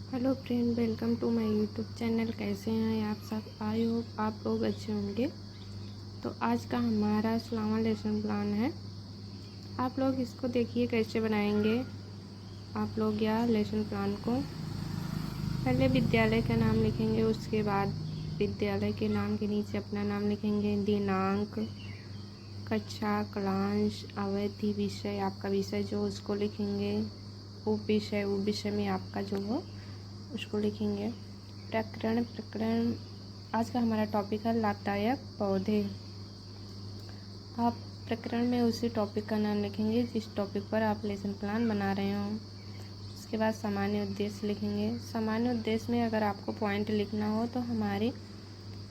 Hello friend, welcome to my YouTube channel. कैसे हैं आप सब? आई होप आप लोग अच्छे होंगे। तो आज का हमारा 16वां लेसन प्लान है। आप लोग इसको देखिए कैसे बनाएंगे आप लोग या लेसन प्लान को। पहले विद्यालय का नाम लिखेंगे, उसके बाद विद्यालय के नाम के नीचे अपना नाम लिखेंगे, दिनांक, कक्षा, क्लास, अवधि, विषय, आपका विषय जो उसको लिखेंगे, उप विषय में आपका जो हो उसको लिखेंगे। प्रकरण आज का हमारा टॉपिक है लाभदायक पौधे। आप प्रकरण में उसी टॉपिक का नाम लिखेंगे जिस टॉपिक पर आप लेसन प्लान बना रहे हो। उसके बाद सामान्य उद्देश्य लिखेंगे। सामान्य उद्देश्य में अगर आपको पॉइंट लिखना हो तो हमारी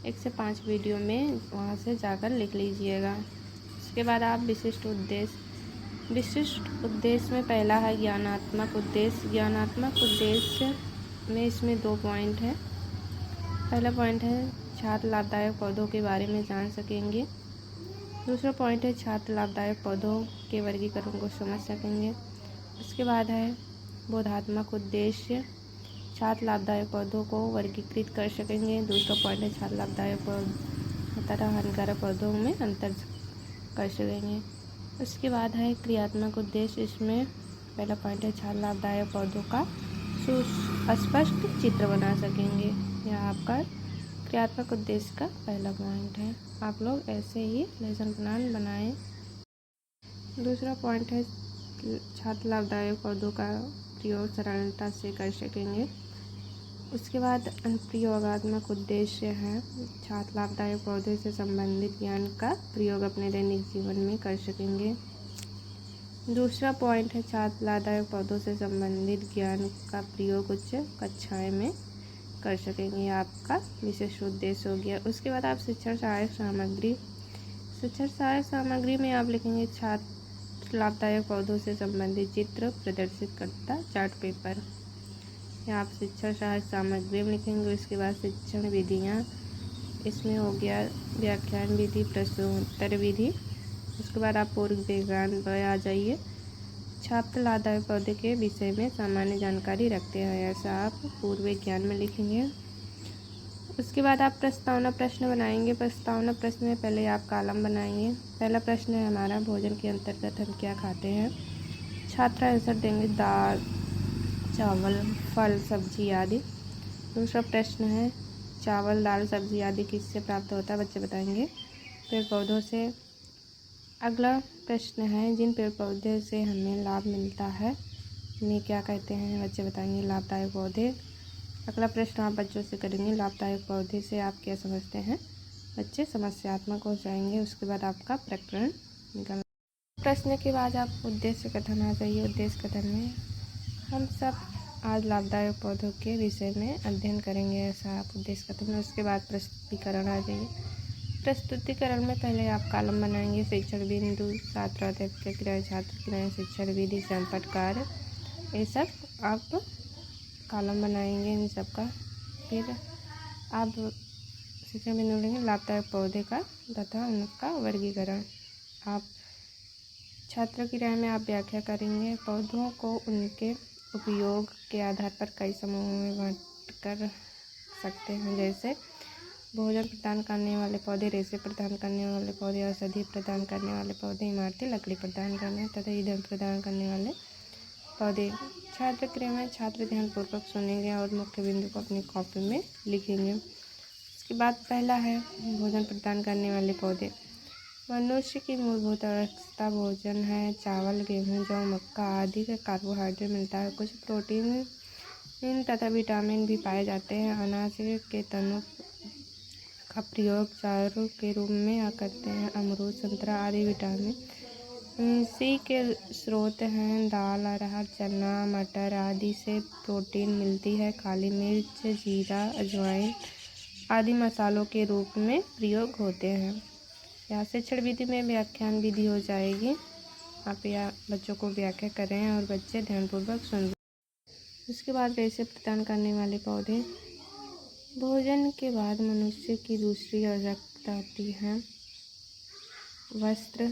1 से 5 वीडियो में वहाँ से जाकर लिख लीजिएगा। उसके बाद आप विशिष्ट उद्देश्य में पहला है ज्ञानात्मक उद्देश्य। ज्ञानात्मक उद्देश्य में इसमें 2 पॉइंट है। पहला पॉइंट है छात्र लाभदायक पौधों के बारे में जान सकेंगे। दूसरा पॉइंट है छात्र लाभदायक पौधों के वर्गीकरण को समझ सकेंगे। उसके बाद है बोधात्मक उद्देश्य, छात्र लाभदायक पौधों को वर्गीकृत कर सकेंगे। दूसरा पॉइंट है छात्र लाभदायक पौधों तथा हानिकारक पौधों में अंतर कर सकेंगे। उसके बाद है क्रियात्मक उद्देश्य। इसमें पहला पॉइंट है छात्र लाभदायक पौधों का स्पष्ट चित्र बना सकेंगे। यह आपका क्रियात्मक उद्देश्य का पहला पॉइंट है। आप लोग ऐसे ही लेसन प्लान बनाएं। दूसरा पॉइंट है छात्र लाभदायक पौधों का प्रयोग सरलता से कर सकेंगे। उसके बाद अनुप्रयोगात्मक उद्देश्य है छात्र लाभदायक पौधे से संबंधित ज्ञान का प्रयोग अपने दैनिक जीवन में कर सकेंगे। दूसरा पॉइंट है छात्र लाभदायक पौधों से संबंधित ज्ञान का प्रयोग उच्च कक्षाएं में कर सकेंगे। आपका विशेष उद्देश्य हो गया। उसके बाद आप शिक्षण सहायक सामग्री में आप लिखेंगे छात्र लाभदायक पौधों से संबंधित चित्र प्रदर्शित करता चार्ट पेपर। या आप शिक्षण सहायक सामग्री में लिखेंगे। उसके बाद शिक्षण विधियाँ, इसमें हो गया व्याख्यान विधि, प्रश्नोत्तर विधि। उसके बाद आप पूर्व विज्ञान पर आ जाइए। छात्र लाभदायक पौधे के विषय में सामान्य जानकारी रखते हैं, ऐसा आप पूर्व विज्ञान में लिखेंगे। उसके बाद आप प्रस्तावना प्रश्न बनाएंगे। प्रस्तावना प्रश्न में पहले आप कॉलम बनाएंगे। पहला प्रश्न है हमारा, भोजन के अंतर्गत हम क्या खाते हैं। छात्र आंसर देंगे दाल, चावल, फल, सब्जी आदि। दूसरा प्रश्न है चावल, दाल, सब्जी आदि किससे प्राप्त होता है, बच्चे बताएंगे पेड़ पौधों से। अगला प्रश्न है जिन पेड़ पौधे से हमें लाभ मिलता है उन्हें क्या कहते हैं, बच्चे बताएंगे लाभदायक पौधे। अगला प्रश्न आप बच्चों से करेंगे, लाभदायक पौधे से आप क्या समझते हैं, बच्चे समस्यात्मक हो जाएंगे। उसके बाद आपका प्रकरण निकल प्रश्न के बाद आप उद्देश्य कथन आ जाइए। उद्देश्य कथन में हम सब आज लाभदायक पौधों के विषय में अध्ययन करेंगे, ऐसा आप उद्देश्य कथन में। उसके बाद प्रस्तुतिकरण आ जाइए। प्रस्तुतिकरण में पहले आप कॉलम बनाएंगे, शिक्षण बिंदु, छात्र अध्यक्ष क्रिया, छात्र क्रिया, शिक्षण विधि, संपट कार्य, ये सब आप कॉलम बनाएंगे इन सब का। फिर आप शिक्षण बिंदु लेंगे लाभदायक पौधे का तथा उनका वर्गीकरण। आप छात्र क्रिया में आप व्याख्या करेंगे, पौधों को उनके उपयोग के आधार पर कई समूहों में बांट कर सकते हैं, जैसे भोजन प्रदान करने वाले पौधे, रेशे प्रदान करने वाले पौधे, औषधि प्रदान करने वाले पौधे, इमारती लकड़ी प्रदान करने तथा ईंधन प्रदान करने वाले पौधे। छात्र क्रिया में छात्र ध्यानपूर्वक सुनेंगे और मुख्य बिंदु को अपनी कॉपी में लिखेंगे। उसके बाद पहला है भोजन प्रदान करने वाले पौधे। मनुष्य की मूलभूत आवश्यकता भोजन है। चावल, गेहूँ, जौ, मक्का आदि का कार्बोहाइड्रेट मिलता है। कुछ प्रोटीन तथा विटामिन भी पाए जाते हैं। अनाज के तनों का प्रयोग चारों के रूप में करते हैं। अमरूद, संतरा आदि विटामिन सी के स्रोत हैं। दाल, अरहर, चना, मटर आदि से प्रोटीन मिलती है। काली मिर्च, जीरा, अजवाइन आदि मसालों के रूप में प्रयोग होते हैं। यहाँ शिक्षण विधि में व्याख्यान विधि हो जाएगी। आप या बच्चों को व्याख्या करें और बच्चे ध्यानपूर्वक सुन। उसके बाद रेशे प्रदान करने वाले पौधे। भोजन के बाद मनुष्य की दूसरी आवश्यकता आती है वस्त्र।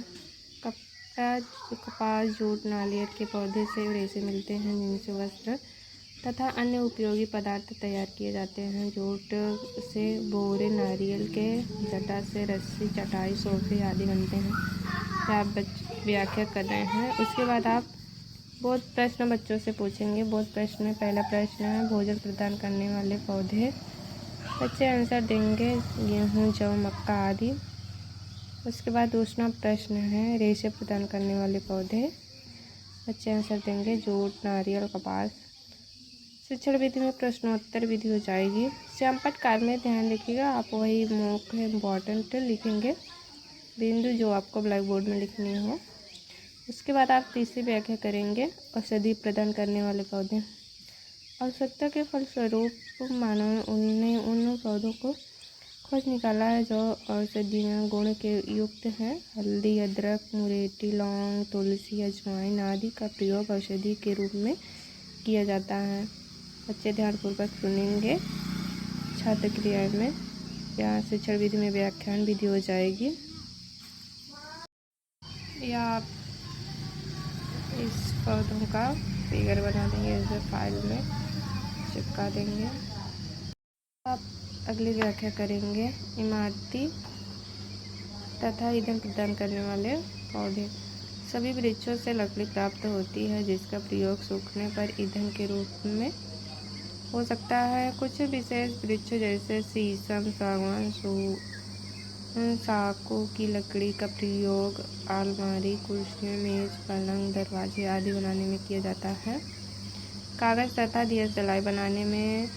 कपास, जूट, नारियल के पौधे से रेशे मिलते हैं जिनसे वस्त्र तथा अन्य उपयोगी पदार्थ तैयार किए जाते हैं। जूट से बोरे, नारियल के जटा से रस्सी, चटाई, सोफे आदि बनते हैं। आप व्याख्या कर रहे हैं। उसके बाद आप बहुत प्रश्न बच्चों से पूछेंगे। बहुत प्रश्न में पहला प्रश्न है भोजन प्रदान करने वाले पौधे। बच्चे आंसर देंगे गेहूँ, जौ, मक्का आदि। उसके बाद दूसरा प्रश्न है रेशे प्रदान करने वाले पौधे। बच्चे आंसर देंगे जूट, नारियल, कपास। शिक्षण विधि में प्रश्नोत्तर विधि हो जाएगी। श्यामपट्ट काल में ध्यान रखिएगा, आप वही मुख्य इम्पॉर्टेंट लिखेंगे बिंदु जो आपको ब्लैक बोर्ड में लिखनी हो। उसके बाद आप तीसरी व्याख्या करेंगे औषधि प्रदान करने वाले पौधे। आवश्यकता के फलस्वरूप मानव ने उन पौधों को खोज निकाला है जो औषधीय गुण के युक्त हैं। हल्दी, अदरक, मुरेठी, लौंग, तुलसी, अजवाइन आदि का प्रयोग औषधि के रूप में किया जाता है। बच्चे ध्यानपूर्वक सुनेंगे। छात्र क्रिया में या शिक्षण विधि में व्याख्यान विधि हो जाएगी, या आप इस पौधों का फिगर बना देंगे, इसे फाइल में चिपका देंगे। आप अगली व्याख्या करेंगे इमारती तथा ईंधन प्रदान करने वाले पौधे। सभी वृक्षों से लकड़ी प्राप्त होती है जिसका प्रयोग सूखने पर ईंधन के रूप में हो सकता है। कुछ विशेष वृक्ष जैसे शीशम, सागवान, साखू की लकड़ी का प्रयोग अलमारी, कुर्सियाँ, मेज, पलंग, दरवाजे आदि बनाने में किया जाता है। कागज़ तथा दिया जलाई बनाने में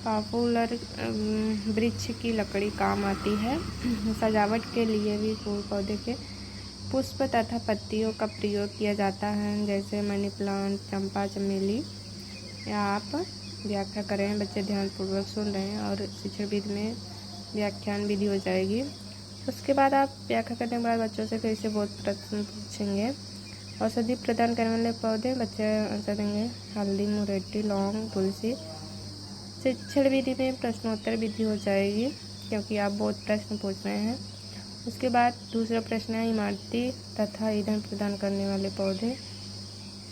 पॉपुलर वृक्ष की लकड़ी काम आती है। सजावट के लिए भी फूल पौधे के पुष्प तथा पत्तियों का प्रयोग किया जाता है जैसे मनी प्लांट, चंपा, चमेली। या आप व्याख्या करें। बच्चे ध्यानपूर्वक सुन रहे हैं और शिक्षण विधि में व्याख्यान विधि हो जाएगी। उसके बाद आप व्याख्या करने के बाद बच्चों से फिर से बहुत प्रश्न पूछेंगे। औषधि प्रदान करने वाले पौधे, बच्चे आंसर देंगे हल्दी, मुरेठी, लौंग, तुलसी। शिक्षण विधि में प्रश्नोत्तर विधि हो जाएगी क्योंकि आप बहुत प्रश्न पूछ रहे हैं। उसके बाद दूसरा प्रश्न है इमारती तथा ईंधन प्रदान करने वाले पौधे।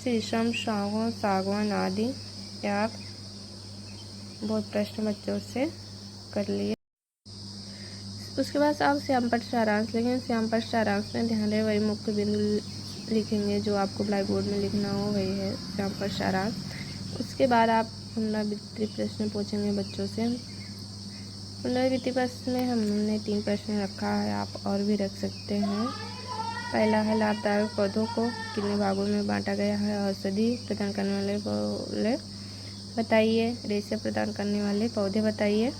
शीशम, सागवान आदि। आप बहुत प्रश्न बच्चों से कर लिए। उसके बाद आप श्यामपट्ट सारांश लिखेंगे। श्यामपट्ट सारांश में ध्यान रहे वही मुख्य बिंदु लिखेंगे जो आपको ब्लैक बोर्ड में लिखना हो, वही है श्यामपट्ट सारांश। उसके बाद आप पुनरावृत्ति प्रश्न पूछेंगे बच्चों से। पुनरावृत्ति प्रश्न में हमने 3 प्रश्न रखा है, आप और भी रख सकते हैं। पहला है लाभदायक पौधों को कितने भागों में बांटा गया है। औषधि प्रदान करने वाले पौधे बताइए। रेशे प्रदान करने वाले पौधे बताइए।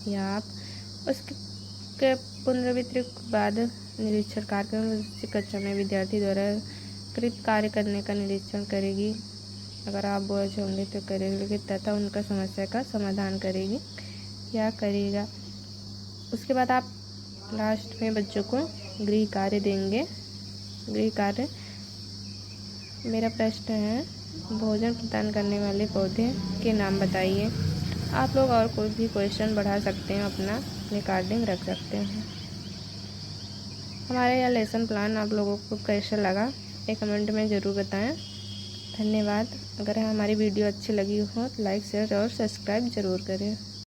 या आप उसके पुनरावृत्ति के बाद निरीक्षण कार्यक्रम कक्षा में विद्यार्थी द्वारा कृत कार्य करने का निरीक्षण करेगी। अगर आप बोझ होंगे तो करेंगे तथा उनका समस्या का समाधान करेगी या करेगा। उसके बाद आप लास्ट में बच्चों को गृह कार्य देंगे। गृह कार्य मेरा प्रश्न है भोजन प्रदान करने वाले पौधे के नाम बताइए। आप लोग और कोई भी क्वेश्चन बढ़ा सकते हैं, अपना रिकॉर्डिंग रख सकते हैं। हमारे यह लेसन प्लान आप लोगों को कैसा लगा एक कमेंट में ज़रूर बताएं। धन्यवाद। अगर हमारी वीडियो अच्छी लगी हो तो लाइक, शेयर और सब्सक्राइब ज़रूर करें।